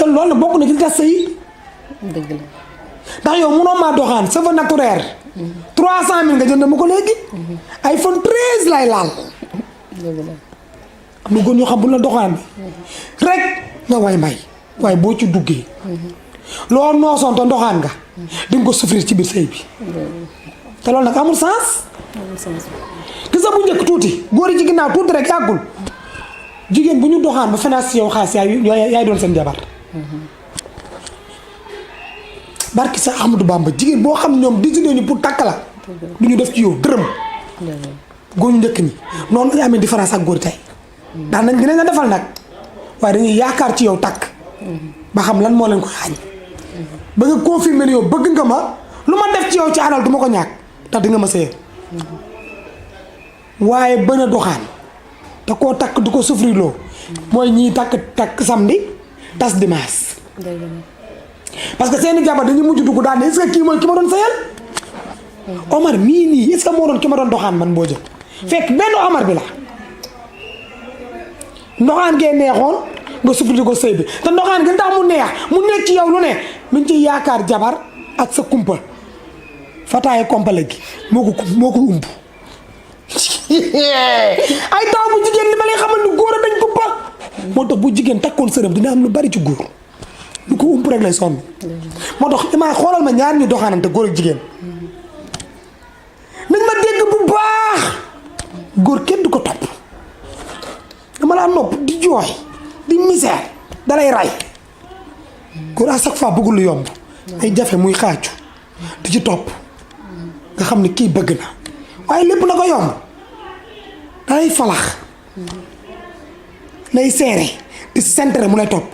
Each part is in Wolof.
te loolu nag bokk na ci tas sëy. dëgg la. ndax yow mënoo maa doxaan cheveux naturel. 300000 nga jënd ma ko léegi. iPhone 13 lay laal. dëgg la. am na góor ñoo xam bu la doxaan bi rek nga way mbay waaye boo ci duggee. loo noosoon te ndoxaan nga. di nga ko souffrir ci biir sëy bi. te loolu nag amul sens. amul sens. gis nga bu njëkk tuuti góor yi ci ginnaaw tuuti rek yàggul jigéen bu ñu doxaan ba financé yow xaalis yaay doon seen jabar. barki sa Ahmadou Bamba jigéen boo xam ñoom décidé ñu pour takk la. du ñu def ci yow dërëm. góor ñu njëkk ñi noonu la amee différence ak góor tey. ndax nañ dinañ la defal nag waaye dañuy yaakaar ci yow takk. ba xam lan moo leen ko xaañ. ba nga confirmer yow bëgg nga ma lu ma def ci yow ci alal du ma ko ñàkk ndax di nga ma sëyal. waaye bën a doxaan te koo takk du ko souffrir loo mooy ñii takk samedi tas dimanche. parce que seeni jabar dañuy mujj dugg daal ne est-ce que kii mooy ki ma doon sëyal. Omar mii nii est-ce que moo doon ki ma doon doxaan man boo jël. fekk benn Omar bi la. ndoxaan ngee neexoon nga souffrir ko sëy bi te ndoxaan gi tax mu neex mu nekk ci yow lu ne mi ngi ciy yaakaar jabar ak sa kumpa fataaye kompale gi moo ko umb. ay taw bu jigéen li ma lay xamal ni góor a dañ kumpa. moo tax bu jigéen takkoon sërëm dina am lu bari ci góor lu ko ump rek lay sonn. moo tax damaa xoolal ma ñaar ñu doxaanante góor ak jigéen nañ ma dégg bu baax góor kenn du ko topp dama laa nopp di jooy di misère dalay ray góor à chaque fois bëggul lu yomb ay jafe muy xaaju di ci topp nga xam ne kii bëgg na waaye lépp na ko yomb dalay falax lay seere di sentere mu lay topp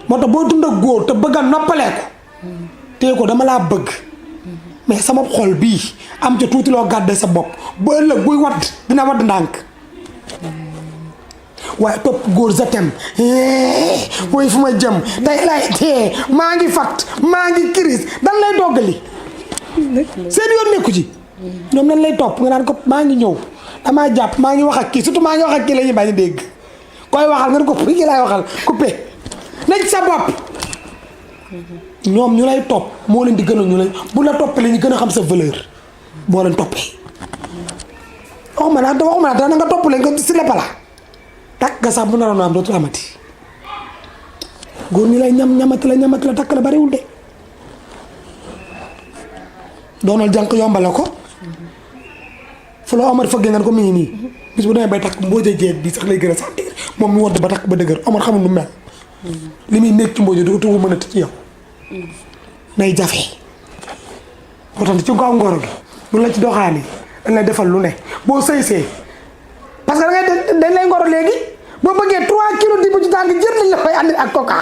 moo tax boo dund ak góor te bëgg a noppalee ko téye ko dama laa bëgg mais sama xol bii am ca tuuti loo gàddee sa bopp ba ëllëg buy wadd dina wadd ndànk waaye topp góor sa tem woy fu ma jëm tey lay tee maa ngi fat maa ngi kiris dan lay doggali seen yoon nekku ci ñoom nan lay topp nga naan ko maa ngi ñëw damaa jàpp maa ngi wax ak kii surtout maa ngi wax ak kii la ñuy bañ a dégg koy waxal nga ne ko kii laay waxal coupé nañ sa bopp ñoom ñu lay topp moo leen di gën a ñu lay bu la toppee la ñu gën a xam sa valeur boo leen toppee waxuma naa dana nga topp leen nga si la pala takk nga sax bu naroon am dootul amati góor ñi lay ñamati la takk la bariwul de doonal jànq yombale ko fu la Omar fëggee ngeen ko mi ngi nii bis bu demee bay takk mbooja jeeg bi sax lay gën a sentir moom mu wadd ba takk ba dëgër Omar xamul lu mel li muy nekk ci mbooja du ko tugu mën a ci yow nay jafe moo tax ci kaw ngoro gi lu la ci doxaani dañ lay defal lu ne boo sëy parce que dañ lay ngoro léegi boo bëggee 3 kilos di bu ci tànk jër lañ la koy andi ak coca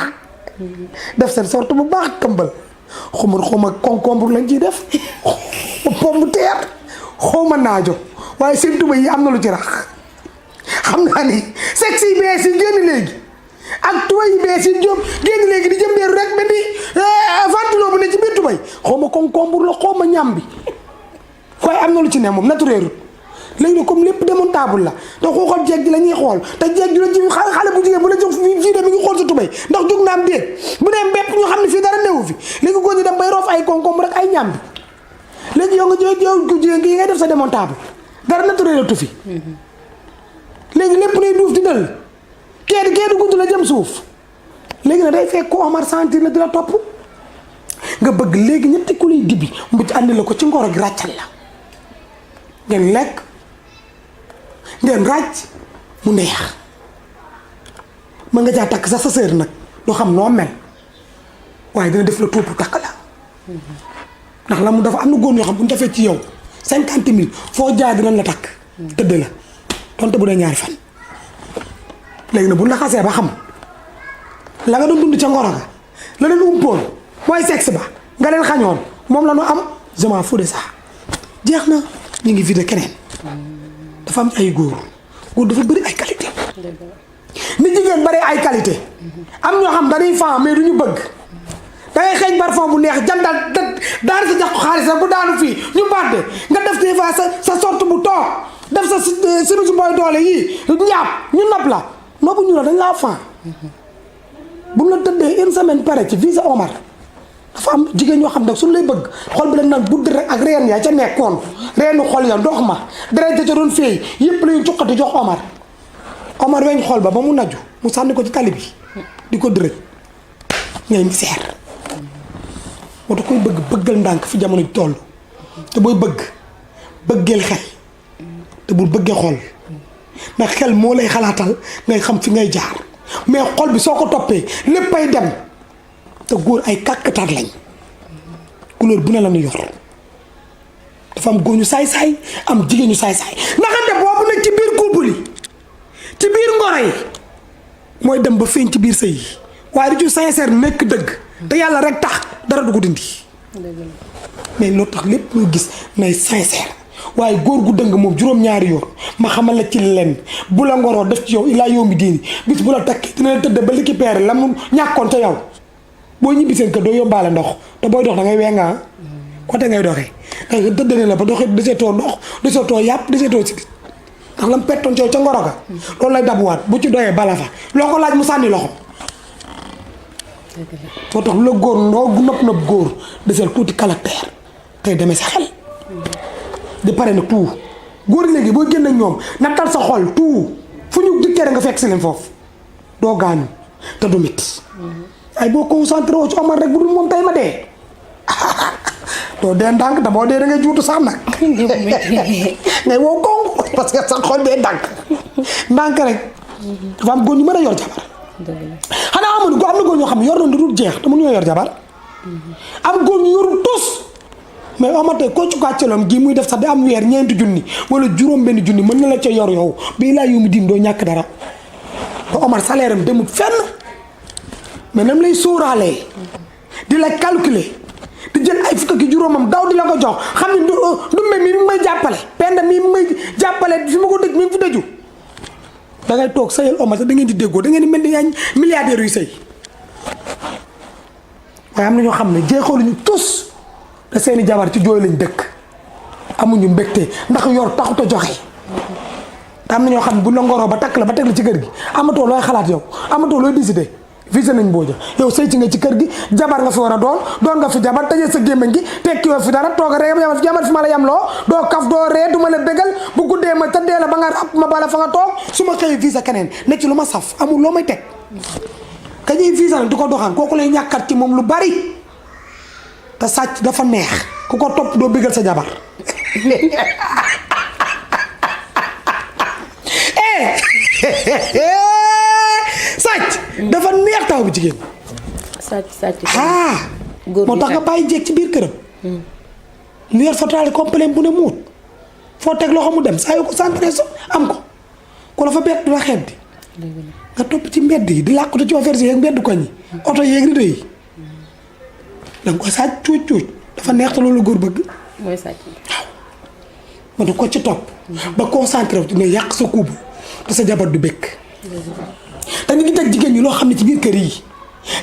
def seen sorte bu baax këmbal xuma concombre lañ ciy def pomme de terre xawma naajo waaye seen tuba yi am na lu ci rax xam naa ni sexe yi bees yi génn léegi ak tuba yi bees yi jóom génn léegi di jëmbeeru rek mel ni ventilo bu ne ci biir tuba yi xawma concombre la xawma ñam bi waaye am na lu ci ne moom naturel léegi nag comme lépp démontable la te xool jeeg ji la ñuy xool te jeeg ji la ci xale bu jigéen bu la jóg fii de mi ngi xool sa tubay ndax jóg na am déet bu dee mbépp ñu xam ne fii dara newu fi léegi góor ñi dem bay roof ay concombre rek ay ñam bi léegi yow nga yow ko jigéen gi ngay def sa démontable dara naturel la tu fi léegi lépp nay duuf di dal kee di gudd la jëm suuf léegi nag day fekk ko Omar sentir la di la topp nga bëgg léegi ñetti ku lay dibi mu ci àndi la ko ci ngoro gi ràccal la ngeen lekk ngeen ràcc mu neex mën nga caa takk sax sa sœur nag doo xam noo mel waaye dina def la tuupu takk la ndax la mu dafa am na góor ñoo xam bu ñu defee ci yow 50 000 foo jaay dinañ la takk tëdd la donte bu dee ñaari fan léegi nag bu la xasee ba xam la nga doon dund ca ngoro ga la leen umpoon mooy sexe ba nga leen xañoon moom la ñu am je m'en fous de ça jeex na ñu ngi vidé keneen dafa am ay góor dafa bëri ay qualité ni jigéen bari ay qualité am ñoo xam dañuy fan mais duñu bëgg dangay xeeñ parfum bu neex jandal daal sa jox ko xaalis bu daanu fii ñu bàdde nga def des fois sa sorte bu toog def sa sinusi booy doole yii ñaap ñu nopp la noppu ñu la dañ laa fan bu mu la tëddee une semaine pare ci visa Omar dafa am jigéen ñoo xam ne suñu lay bëgg xol bi lañ naan budd rek ak reen yaa ca nekkoon reenu xol ya ndox ma deret ca doon feey yëpp lañu cuqati jox Omar weñ xol ba mu naju mu sànni ko ci tali bi di ko dërëj ngay misère moo tax koy bëgg bëggal ndànk fi jamono ji toll te booy bëggeel xel te bul bëggee xol ndax xel moo lay xalaatal ngay xam fi ngay jaar mais xol bi soo ko toppee léppay dem te góor ay kàkkatar lañ couleur bu ne la ñu yor dafa am góor ñu saay-saay am jigéen ñu saay-saay naxante boobu nag ci biir couple yi ci biir ngoro yi mooy dem ba feeñ ci biir sëy yi waaye du ci sincère nekk dëgg te yàlla rek tax dara du ko dindi mais loo tax lépp loo gis nay sincère waaye góor gu dëng moom juróom-ñaari yoon ma xamal la ci lenn bu la ngoroo def ci yow ilaa yow mi diini bis bu la takkee dina la tëdd ba récupérer la mu ñàkkoon ca yow boo ñibbi seen kër doo yóbbaale ndox te booy dox da ngay wenga côté ngay doxee da nga tëdd ne la ba doxee deseetoo ndox deseetoo yàpp deseetoo si ndax la mu pettoon ca ca ngoro ga loolu lay dabuwaat bu ci doyee bala fa loo ko laaj mu sànni loxo moo tax lu la góor ndoo nëpp góor deseel tuuti caractère tey demee sa xel di pare na tout góor léegi boo génn ak ñoom nattal sa xol tout fu ñu dikkee nga fekk si leen foofu doo gaañu te du mit ay boo concentré woo ci Omar rek bu dul moom tey ma dee doo dee ndànk te boo dee da ngay juutu sax nag ngay wow kongu parce que sa xol bee ndànk rek dafa am góor ñu mën a yor jabar xanaa amoon am na góor ñoo xam ne yor na du dul jeex te mënuñoo yor jabar am góor ñu yorul tus mais Omar tey koo ci kàccaloom gi muy def sax di am weer 4 junni wala juróom benn junni mën na la ca yor yow bii laa yu mu diin doo ñàkk dara te Omar salaire am demut fenn mais nam lay sóoraalee di la calculer di jël ay fukk ak juróomam daw di la ko jox xam ne dumbe mi may jàppale penda mi may jàppale fi ma ko dëj mi fi dëju da ngay toog sëyal Omar sax da ngeen di déggoo da ngeen di mel ni yaa milliardaires yu sëy waaye am na ñoo xam ne jeexaluñu tus te seeni jabar ci jooy lañ dëkk amuñu mbégte ndax yor taxut a joxe te am na ñoo xam ne bu la ngoroo ba takk la ba teg la ci kër gi amatoo looy xalaat yow amatoo looy décider visé nañ Mbodja yow sëy ci nga ci kër gi jabar nga fi war a doon nga fi jabar tëjee sa gémmiñ gi tekki yoo fi dara toog a ree yamal fi ma la yamloo doo kaf doo ree du ma la bégal bu guddee ma tëddee la ba nga rab ma bala fa nga toog su ma xëyee visé keneen ne ci lu ma saf amul loo may teg ka ñuy visé nag di ko doxaan kooku lay ñàkkat ci moom lu bari te sàcc dafa neex ku ko topp doo bégal sa jabar sàcc dafa neex taw bi jigéen. sàcc moo tax nga bàyyi jéeg ci biir këram. mu yor fa taal complet bu ne muut foo teg loxo mu dem saa yoo ko centré so am ko ku la fa bett du la xeeb di nga topp ci mbedd yi di làqatu ci offert yeeg mbedd koñ yi oto yeeg rido yi danga ko sàcc cuuc dafa neex te loolu góor bëgg. mooy sàcc waaw ma du ko ci topp. ba concentré wu nga yàq sa kuubu te sa jabar du bëgg. te ñu ngi teg jigéen ñi loo xam ne ci biir kër yi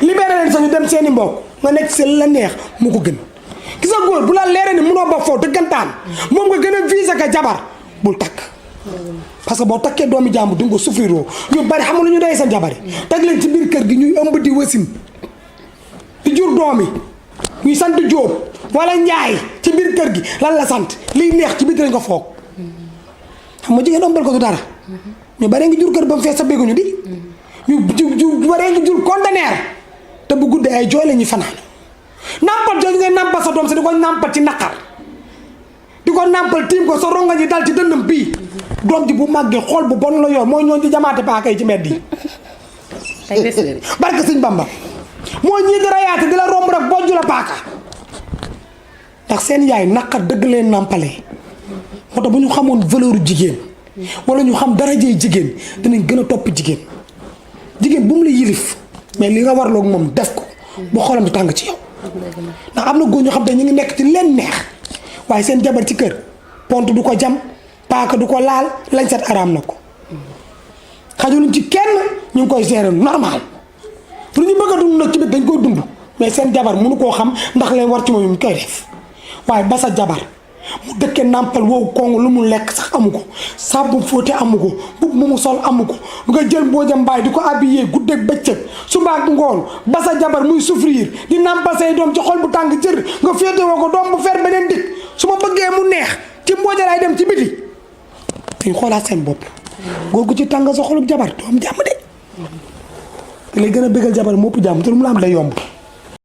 libéré leen sax ñu dem seeni mbokk nga nekk seen la neex moo ko gën gis nga góor bu la leeree ni munoo ba foofu dëggantaan moom nga gën a visé ka jabar bul takk parce que boo takkee doomi jàmbur di nga ko souffrir ñu bari xam nga lu ñu doy seen jabar yi teg leen ci biir kër gi ñuy ëmb di wasin di jur doomi ñuy sant Jóob wala Njaay ci biir kër gi lan la sant liy neex ci biir lañ ko foog xam nga jigéen ëmbal ko du dara ñu baree ngi jur kër ba mu fees sa bégguñu di ñu baree ngi jur conteneur te bu guddee ay jooy la ñuy fanaan nàmpal jooju ngay nàmpal sa doom sa di ko nàmpal ci naqar di ko nàmpal tiim ko sa ronga ji dal ci dënnam bii doom ji bu màggee xool bu bon la yor mooy ñoo di jamaate paaka yi ci mbedd yi barke Sëñ Bamba mooy ñii di rayaate di la romb rek bojju la paaka ndax seen yaay naqar dëgg leen nàmpalee moo tax bu ñu xamoon valeur jigéen wala ñu xam darajey jigéen dinañ gën a topp jigéen bu mu la yilif mais li nga warloog moom def ko bu xolam di tàng ci yow ndax am na góor ñoo xam te ñu ngi nekk ci leen neex waaye seen jabar ci kër pont du ko jam paaka du ko laal lañ set araam na ko xajuluñ ci kenn ñu ngi koy gérer normal lu ñu bëgg a dund nag ci bit dañ koy dund mais seen jabar mënu koo xam ndax leen war ci moom ñu koy def waaye ba sa jabar mu dëkkee nàmpal woowu kong lu mu lekk sax amu ko saabu fóote amu ko mbubb mu sol amu ko nga jël Mbodia Mbaye di ko habillé guddeeg bëccëg suba ak ngoon ba sa jabar muy souffrir di nàmpal say doom ci xol bu tàng jër nga féetewoo ko doom bu fer beneen dikk su ma bëggee mu neex ci Mbodia laay dem ci biti dañ xoolaat seen bopp góor gu ci tàng sa xolub jabar doo am jàmm de te lay gën a bëggal jabar moo ëpp jàmm te lu mu la am day yomb